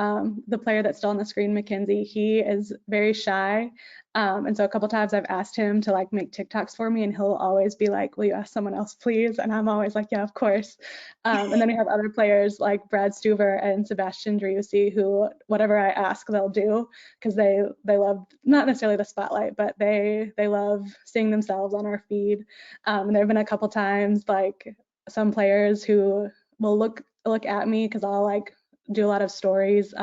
the player that's still on the screen, Mackenzie, he is very shy. And so a couple times I've asked him to like make TikToks for me, and he'll always be like, "Will you ask someone else, please?" And I'm always like, "Yeah, of course." And then we have other players like Brad Stuver and Sebastian Driussi, who whatever I ask, they'll do because they love not necessarily the spotlight, but they love seeing themselves on our feed. And there have been a couple times like some players who will look at me because I'll like do a lot of stories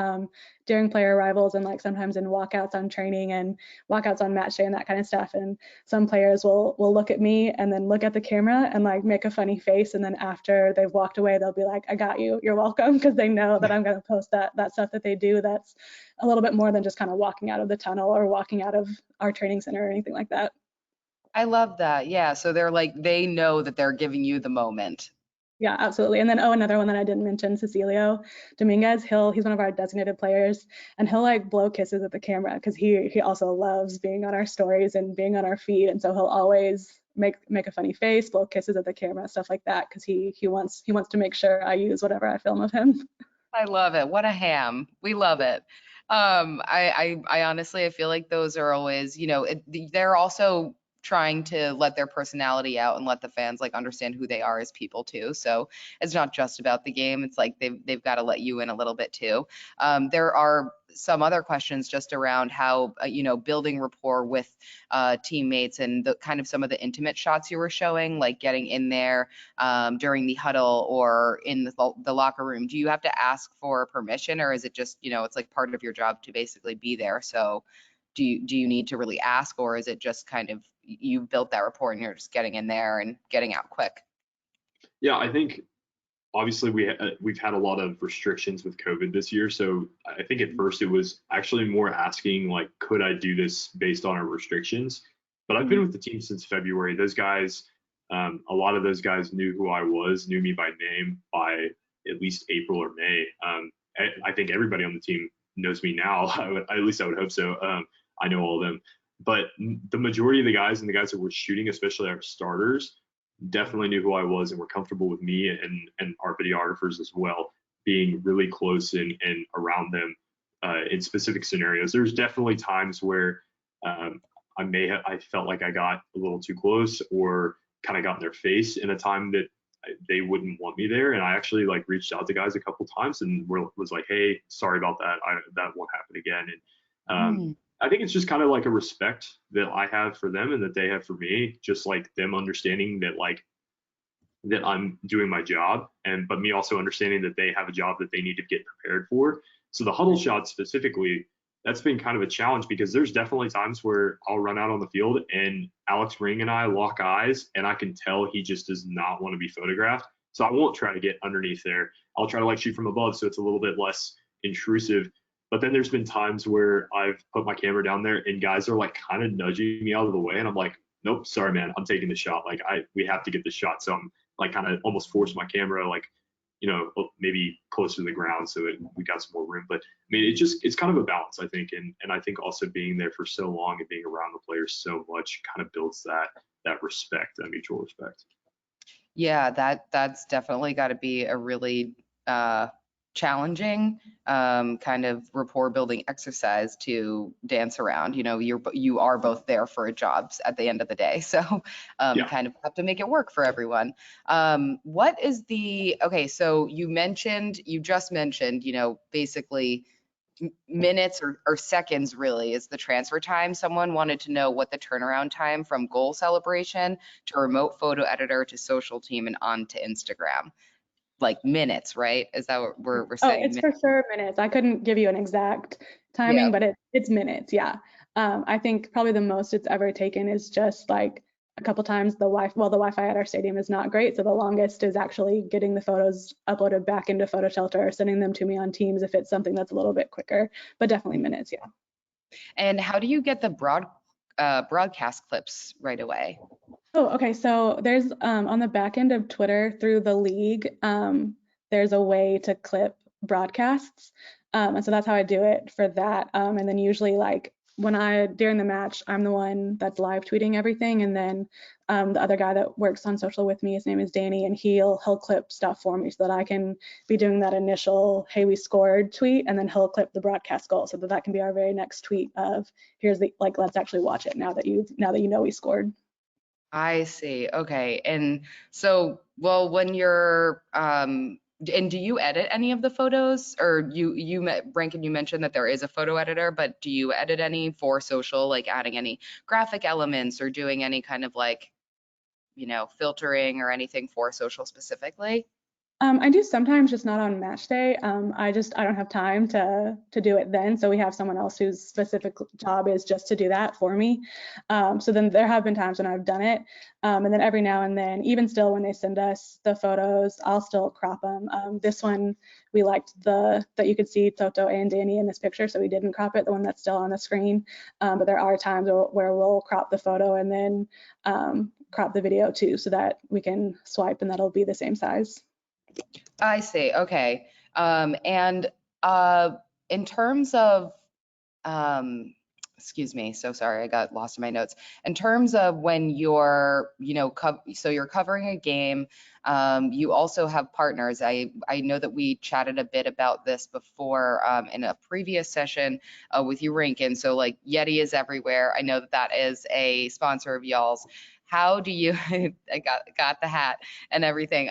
during player arrivals and like sometimes in walkouts on training and walkouts on match day and that kind of stuff. And some players will look at me and then look at the camera and like make a funny face, and then after they've walked away they'll be like, "I got you, you're welcome," because they know that I'm going to post that stuff that they do that's a little bit more than just kind of walking out of the tunnel or walking out of our training center or anything like that. I love that. Yeah. So they're like, they know that they're giving you the moment. Yeah, absolutely. And then, another one that I didn't mention, Cecilio Dominguez, he's one of our designated players, and he'll like blow kisses at the camera because he also loves being on our stories and being on our feed. And so he'll always make a funny face, blow kisses at the camera, stuff like that, because he wants to make sure I use whatever I film of him. I love it. What a ham. We love it. I honestly, I feel like those are always, they're also trying to let their personality out and let the fans like understand who they are as people too. So it's not just about the game. It's like they've got to let you in a little bit too. There are some other questions just around how, building rapport with teammates and the kind of some of the intimate shots you were showing, like getting in there during the huddle or in the locker room. Do you have to ask for permission, or is it just, it's like part of your job to basically be there? So do you need to really ask, or is it just kind of you've built that rapport and you're just getting in there and getting out quick? Yeah, I think obviously we've had a lot of restrictions with COVID this year. So I think at first it was actually more asking like, could I do this based on our restrictions? But I've been with the team since February. Those guys, a lot of those guys knew who I was, knew me by name by at least April or May. I think everybody on the team knows me now. At least I would hope so. I know all of them, but the majority of the guys and the guys that were shooting, especially our starters, definitely knew who I was and were comfortable with me and our videographers as well, being really close and around them in specific scenarios. There's definitely times where I felt like I got a little too close or kind of got in their face in a time that they wouldn't want me there. And I actually like reached out to guys a couple times and was like, hey, sorry about that. That won't happen again. And I think it's just kind of like a respect that I have for them and that they have for me, just like them understanding that like that I'm doing my job, but me also understanding that they have a job that they need to get prepared for. So the huddle shot specifically, that's been kind of a challenge because there's definitely times where I'll run out on the field and Alex Ring and I lock eyes and I can tell he just does not want to be photographed. So I won't try to get underneath there. I'll try to like shoot from above so it's a little bit less intrusive. But then there's been times where I've put my camera down there and guys are like kind of nudging me out of the way and I'm like, nope, sorry man, I'm taking the shot. Like we have to get the shot. So I'm like kind of almost force my camera like, you know, maybe closer to the ground so we got some more room. But I mean, it's kind of a balance, I think, and I think also being there for so long and being around the players so much kind of builds that respect, that mutual respect. Yeah, that's definitely got to be a really challenging kind of rapport building exercise to dance around. You know, you are both there for a job at the end of the day, so kind of have to make it work for everyone. What is okay, so you just mentioned, you know, basically minutes or seconds really is the transfer time. Someone wanted to know what the turnaround time from goal celebration to remote photo editor to social team and on to Instagram. Like minutes, right? Is that what we're saying? Oh, it's for sure minutes. I couldn't give you an exact timing, but it's minutes, yeah. I think probably the most it's ever taken is just like a couple times the Wi-Fi at our stadium is not great, so the longest is actually getting the photos uploaded back into PhotoShelter or sending them to me on Teams if it's something that's a little bit quicker, but definitely minutes, yeah. And how do you get the broadcast clips right away? Oh, okay. So there's on the back end of Twitter through the league, there's a way to clip broadcasts. And so that's how I do it for that. And then usually like during the match, I'm the one that's live tweeting everything. And then the other guy that works on social with me, his name is Danny, and he'll clip stuff for me so that I can be doing that initial, hey, we scored tweet, and then he'll clip the broadcast goal so that can be our very next tweet of here's the, like, let's actually watch it now that you know we scored. I see. Okay. And so, well, when you're, and do you edit any of the photos? Or Rankin, you mentioned that there is a photo editor, but do you edit any for social, like adding any graphic elements or doing any kind of like, you know, filtering or anything for social specifically? I do sometimes, just not on match day. I don't have time to do it then. So we have someone else whose specific job is just to do that for me. So then there have been times when I've done it. And then every now and then, even still when they send us the photos, I'll still crop them. This one, we liked that you could see Toto and Danny in this picture, so we didn't crop it, the one that's still on the screen. But there are times where we'll crop the photo and then crop the video too, so that we can swipe and that'll be the same size. I see. Okay. And in terms of, excuse me, so sorry, I got lost in my notes. In terms of when you're, you know, so you're covering a game, you also have partners. I know that we chatted a bit about this before in a previous session with you, Rankin. So like Yeti is everywhere. I know that is a sponsor of y'all's. How do you, I got the hat and everything.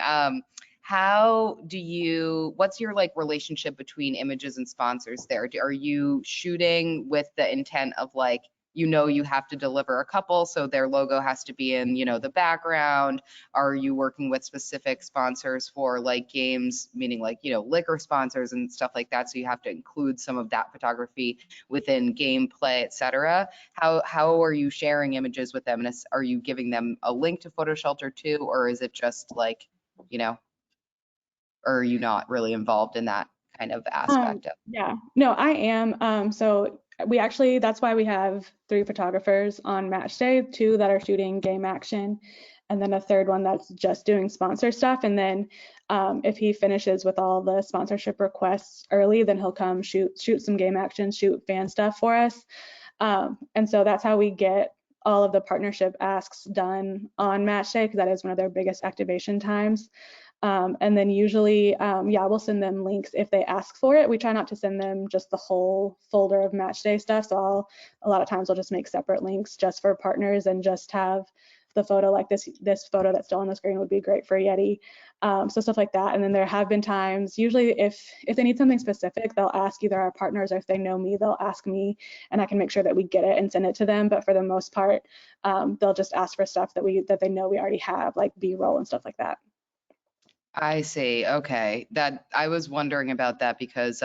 What's your like relationship between images and sponsors there? Are you shooting with the intent of like, you know, you have to deliver a couple, so their logo has to be in, you know, the background? Are you working with specific sponsors for like games, meaning like, you know, liquor sponsors and stuff like that, so you have to include some of that photography within gameplay, etc.? How are you sharing images with them? And are you giving them a link to PhotoShelter too, or is it just like, you know, or are you not really involved in that kind of aspect of? Yeah, no, I am. So that's why we have 3 photographers on match day, 2 that are shooting game action, and then a third one that's just doing sponsor stuff. And then If he finishes with all the sponsorship requests early, then he'll come shoot some game action, shoot fan stuff for us. And so that's how we get all of the partnership asks done on match day, because that is one of their biggest activation times. And then usually, yeah, we'll send them links if they ask for it. We try not to send them just the whole folder of match day stuff. So a lot of times I'll just make separate links just for partners and just have the photo, like this photo that's still on the screen would be great for Yeti. So stuff like that. And then there have been times, usually if they need something specific, they'll ask either our partners, or if they know me, they'll ask me, and I can make sure that we get it and send it to them. But for the most part, they'll just ask for stuff that they know we already have, like B-roll and stuff like that. I see. Okay. That I was wondering about that because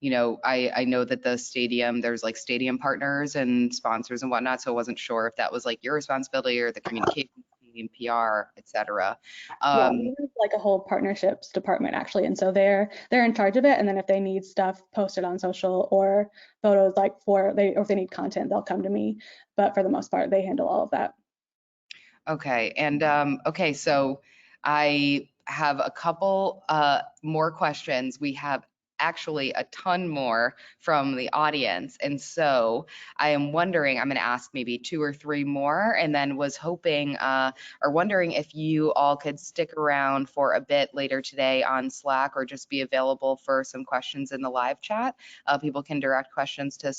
you know, I know that the stadium, there's like stadium partners and sponsors and whatnot, so I wasn't sure if that was like your responsibility or the communications team, PR, etc. Yeah, we have like a whole partnerships department actually, and so they're in charge of it. And then if they need stuff posted on social or photos, like or if they need content, they'll come to me. But for the most part, they handle all of that. Okay. And okay, so I have a couple more questions. We have actually a ton more from the audience. And so I am wondering, I'm going to ask maybe 2 or 3 more, and then was hoping or wondering if you all could stick around for a bit later today on Slack, or just be available for some questions in the live chat. People can direct questions to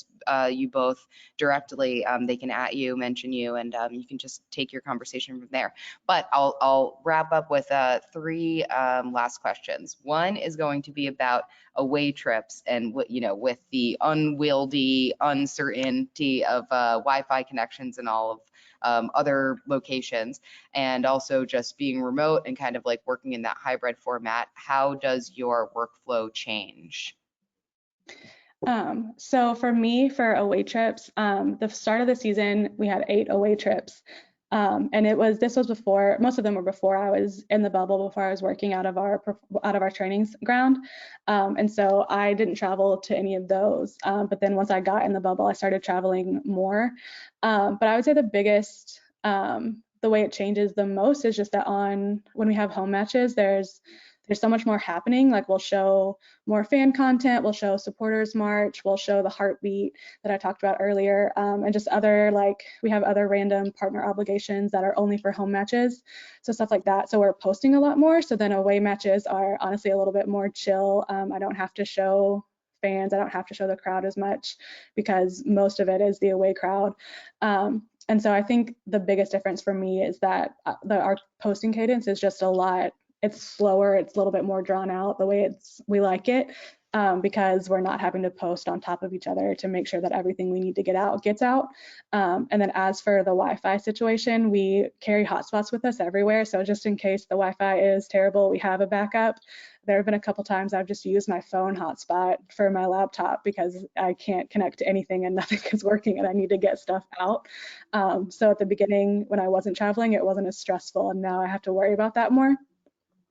you both directly. They can at you, mention you, and you can just take your conversation from there. But I'll wrap up with 3 last questions. One is going to be about away trips and what, you know, with the unwieldy uncertainty of Wi-Fi connections and all of other locations, and also just being remote and kind of like working in that hybrid format. How does your workflow change? So for me, for away trips, the start of the season, we had 8 away trips. And this was before, most of them were before I was in the bubble, before I was working out of our training ground. And so I didn't travel to any of those. But then once I got in the bubble, I started traveling more. But I would say the biggest, the way it changes the most is just that when we have home matches, there's so much more happening. Like we'll show more fan content, we'll show supporters march, we'll show the heartbeat that I talked about earlier, and just other, like we have other random partner obligations that are only for home matches, so stuff like that. So we're posting a lot more. So then away matches are honestly a little bit more chill. I don't have to show fans, I don't have to show the crowd as much, because most of it is the away crowd. And so I think the biggest difference for me is that our posting cadence is just a lot. It's slower, it's a little bit more drawn out the way we like it, because we're not having to post on top of each other to make sure that everything we need to get out gets out. And then as for the Wi-Fi situation, we carry hotspots with us everywhere. So just in case the Wi-Fi is terrible, we have a backup. There have been a couple times I've just used my phone hotspot for my laptop because I can't connect to anything and nothing is working and I need to get stuff out. So at the beginning, when I wasn't traveling, it wasn't as stressful, and now I have to worry about that more.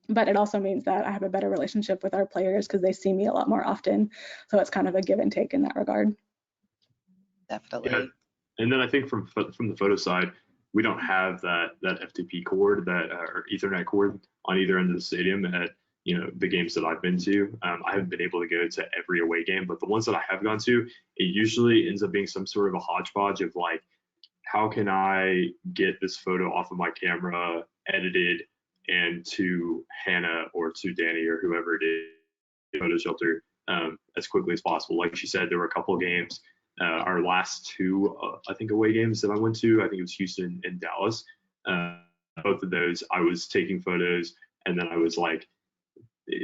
But it also means that I have a better relationship with our players because they see me a lot more often. So it's kind of a give and take in that regard. Definitely. Yeah. And then I think from the photo side, we don't have that FTP cord, or Ethernet cord on either end of the stadium at the games that I've been to. I haven't been able to go to every away game, but the ones that I have gone to, it usually ends up being some sort of a hodgepodge of like, how can I get this photo off of my camera, edited, and to Hannah or to Danny or whoever it is, PhotoShelter, as quickly as possible. Like she said, there were a couple of games. Our last 2, I think, away games that I went to, I think it was Houston and Dallas. Both of those, I was taking photos, and then I was like,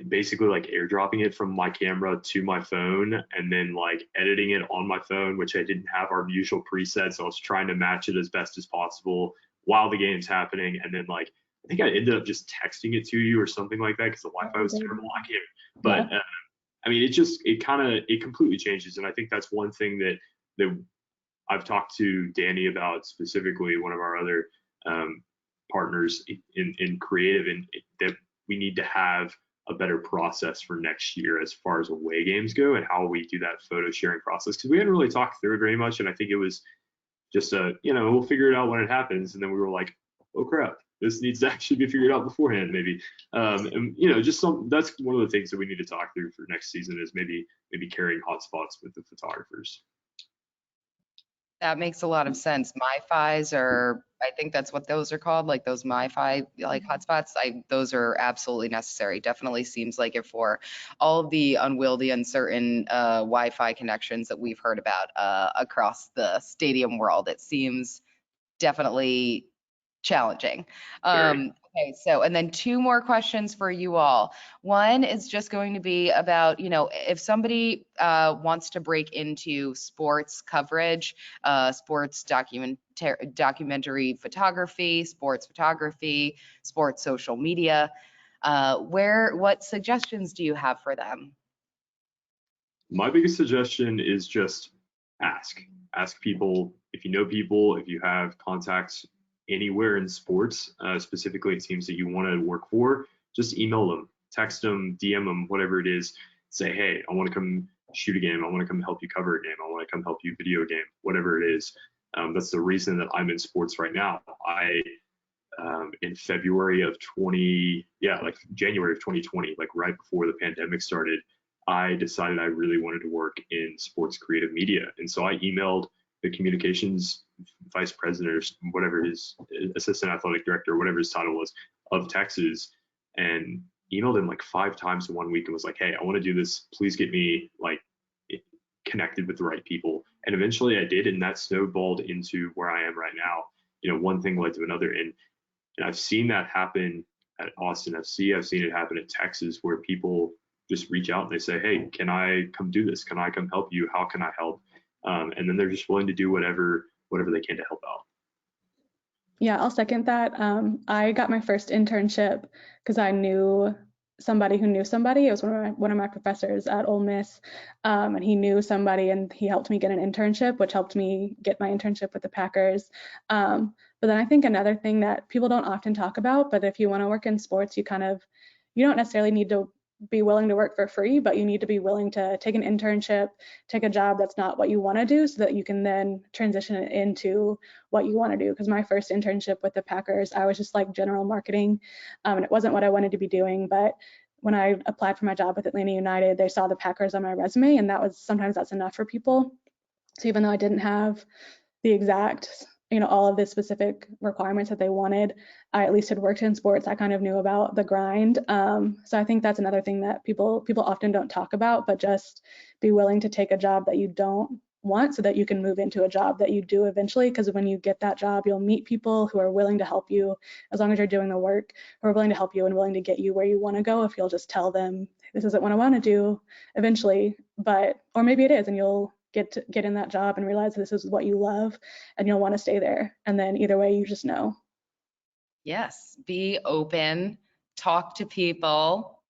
basically like airdropping it from my camera to my phone, and then like editing it on my phone, which I didn't have our usual presets. So I was trying to match it as best as possible while the game's happening. And then like, I think I ended up just texting it to you or something like that because the Wi-Fi was terrible. I can't, but I mean, it completely changes. And I think that's one thing that I've talked to Danny about specifically, one of our other partners in creative, and that we need to have a better process for next year as far as away games go and how we do that photo sharing process, because we hadn't really talked through it very much. And I think it was just we'll figure it out when it happens. And then we were like, oh crap, this needs to actually be figured out beforehand, maybe. And just that's one of the things that we need to talk through for next season is maybe carrying hotspots with the photographers. That makes a lot of sense. MiFis are, I think that's what those are called, like those MiFi like hotspots. Those are absolutely necessary. Definitely seems like it for all of the unwieldy, uncertain Wi-Fi connections that we've heard about across the stadium world. It seems definitely challenging. Okay, so, and then two more questions for you all. One is just going to be about, if somebody wants to break into sports coverage, sports documentary photography, sports social media, what suggestions do you have for them? My biggest suggestion is just ask people, if you know people, if you have contacts anywhere in sports, specifically teams that you want to work for, just email them, text them, DM them, whatever it is. Say, hey, I want to come shoot a game. I want to come help you cover a game. I want to come help you video a game, whatever it is. That's the reason that I'm in sports right now. In January of 2020, like right before the pandemic started, I decided I really wanted to work in sports creative media. And so I emailed the communications vice president or whatever his assistant athletic director, whatever his title was, of Texas, and emailed him like 5 times in 1 week and was like, hey, I want to do this. Please get me like connected with the right people. And eventually I did. And that snowballed into where I am right now. One thing led to another. And I've seen that happen at Austin FC. I've seen it happen at Texas, where people just reach out and they say, hey, can I come do this? Can I come help you? How can I help? And then they're just willing to do whatever they can to help out. Yeah, I'll second that. I got my first internship because I knew somebody who knew somebody. It was one of my professors at Ole Miss, and he knew somebody, and he helped me get an internship, which helped me get my internship with the Packers. But then I think another thing that people don't often talk about, but if you want to work in sports, you don't necessarily need to be willing to work for free, but you need to be willing to take an internship, take a job that's not what you want to do, so that you can then transition it into what you want to do. Because my first internship with the Packers, I was just like general marketing, and it wasn't what I wanted to be doing. But when I applied for my job with Atlanta United, they saw the Packers on my resume, and sometimes that's enough for people. So even though I didn't have the exact, all of the specific requirements that they wanted, I at least had worked in sports. I kind of knew about the grind. So I think that's another thing that people often don't talk about, but just be willing to take a job that you don't want so that you can move into a job that you do eventually. Because when you get that job, you'll meet people who are willing to help you, as long as you're doing the work, who are willing to help you and willing to get you where you want to go. If you'll just tell them, this isn't what I want to do eventually, or maybe it is, and you'll get in that job and realize this is what you love and you'll want to stay there. And then either way, you just know. Yes, be open, talk to people,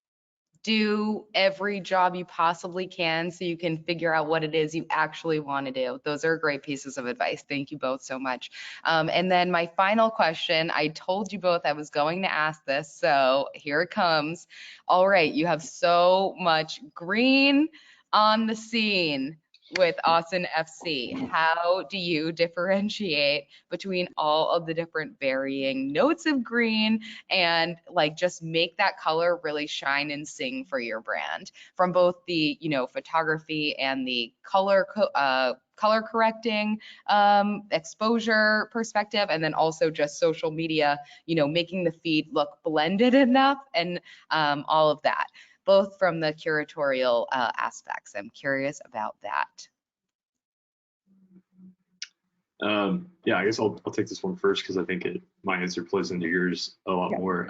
do every job you possibly can so you can figure out what it is you actually want to do. Those are great pieces of advice. Thank you both so much. And then my final question, I told you both I was going to ask this, so here it comes. All right, you have so much green on the scene with Austin FC. How do you differentiate between all of the different varying notes of green and like just make that color really shine and sing for your brand from both the photography and the color correcting exposure perspective, and then also just social media, making the feed look blended enough, and all of that, both from the curatorial aspects. I'm curious about that. Yeah, I guess I'll take this one first because I think my answer plays into yours a lot more.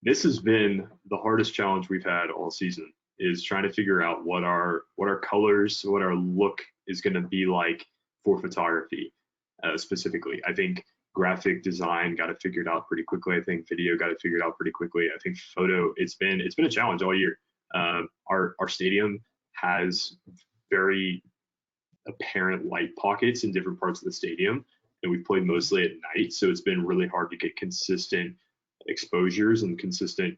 This has been the hardest challenge we've had all season, is trying to figure out what our colors, what our look is going to be like for photography specifically. I think graphic design got it figured out pretty quickly. I think video got it figured out pretty quickly. I think photo, it's been a challenge all year. Our stadium has very apparent light pockets in different parts of the stadium, and we've played mostly at night, so it's been really hard to get consistent exposures and consistent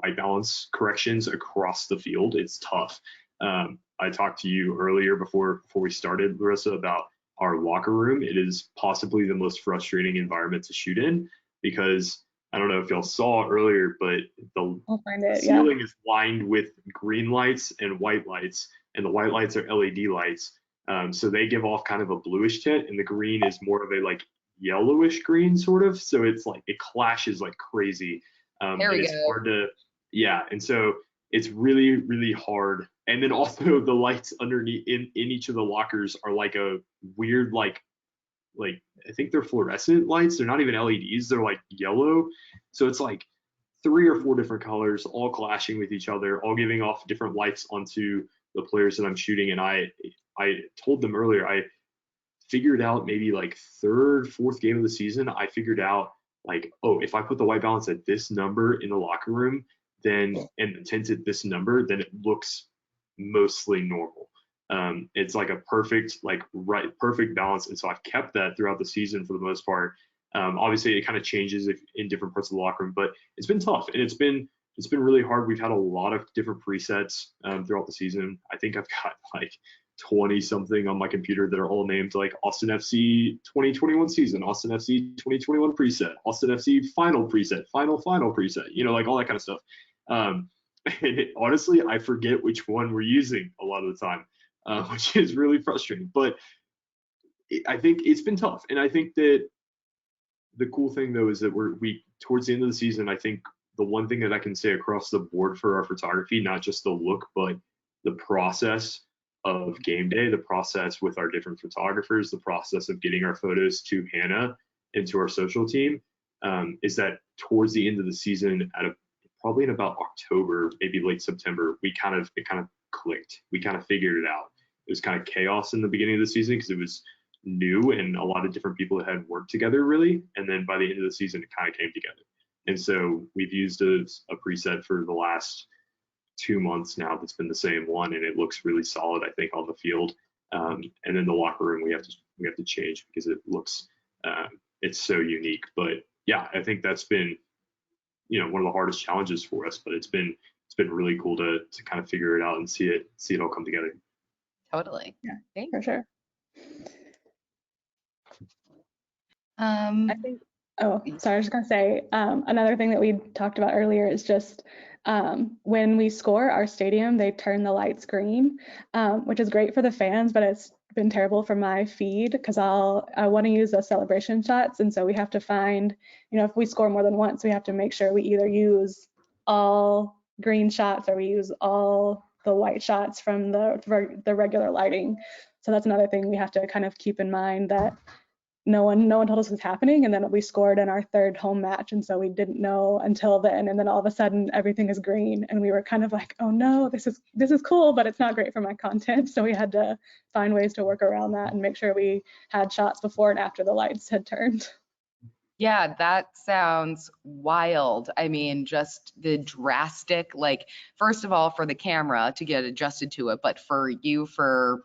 white balance corrections across the field. It's tough. I talked to you earlier before we started, Larissa, about our locker room. It is possibly the most frustrating environment to shoot in. because I don't know if y'all saw earlier, but the I'll find it. Yeah. ceiling is lined with green lights and white lights, and the white lights are LED lights. So they give off kind of a bluish tint, and the green is more of a like yellowish green sort of. So it's like it clashes like crazy. There And we it's go. hard to, yeah. And so it's really, really hard. And then also the lights underneath in each of the lockers are like a weird like I think they're fluorescent lights. They're not even LEDs. They're like yellow. So it's like 3 or 4 different colors, all clashing with each other, all giving off different lights onto the players that I'm shooting. And I told them earlier, I figured out maybe like third, fourth game of the season, I figured out like, oh, if I put the white balance at this number in the locker room, then and the tint at this number, then it looks mostly normal. It's like a perfect, like perfect balance. And so I've kept that throughout the season for the most part. Obviously it kind of changes in different parts of the locker room, but it's been tough and it's been really hard. We've had a lot of different presets throughout the season. I think I've got like 20 something on my computer that are all named like Austin FC 2021 season, Austin FC 2021 preset, Austin FC final preset, final preset, like all that kind of stuff. And honestly, I forget which one we're using a lot of the time, which is really frustrating. But I think it's been tough, and I think that the cool thing though is that we towards the end of the season, I think the one thing that I can say across the board for our photography, not just the look, but the process of game day, the process with our different photographers, the process of getting our photos to Hannah and to our social team, is that towards the end of the season, probably in about October, maybe late September, it kind of clicked. We kind of figured it out. It was kind of chaos in the beginning of the season because it was new and a lot of different people that had worked together really. And then by the end of the season, it kind of came together. And so we've used a preset for the last 2 months now that's been the same one, and it looks really solid, I think, on the field. And then the locker room we have to change because it looks it's so unique. But yeah, I think that's been one of the hardest challenges for us, but it's been really cool to kind of figure it out and see it all come together. Totally. Yeah, Thanks. for sure. Um, I think, oh, sorry, I was just gonna say, another thing that we talked about earlier is just when we score our stadium, they turn the lights green, which is great for the fans, but it's been terrible for my feed because I want to use those celebration shots, and so we have to find, if we score more than once, we have to make sure we either use all green shots or we use all the white shots from the regular lighting. So that's another thing we have to kind of keep in mind, that no one told us was happening, and then we scored in our third home match, and so we didn't know until then, and then all of a sudden everything is green, and we were kind of like, oh no, this is cool, but it's not great for my content. So we had to find ways to work around that and make sure we had shots before and after the lights had turned. Yeah, that sounds wild. I mean, just the drastic, like, first of all, for the camera to get adjusted to it, but for you, for,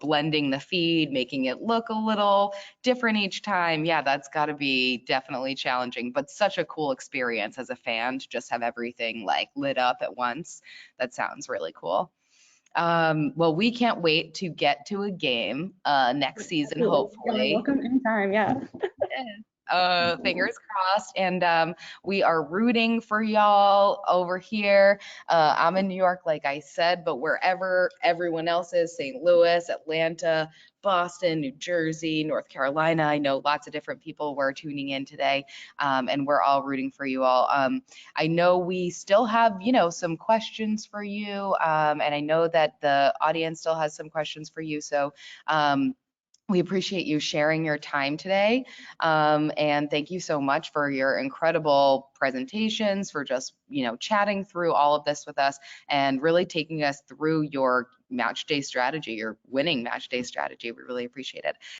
blending the feed, making it look a little different each time. Yeah, that's got to be definitely challenging, but such a cool experience as a fan to just have everything like lit up at once. That sounds really cool. Well, we can't wait to get to a game next season, hopefully. Welcome anytime, yeah. Fingers crossed, and we are rooting for y'all over here. I'm in New York, like I said, but wherever everyone else is, St. Louis, Atlanta, Boston, New Jersey, North Carolina, I know lots of different people were tuning in today, and we're all rooting for you all. I know we still have, some questions for you, and I know that the audience still has some questions for you, so we appreciate you sharing your time today, and thank you so much for your incredible presentations, for just, chatting through all of this with us and really taking us through your match day strategy, your winning match day strategy. We really appreciate it.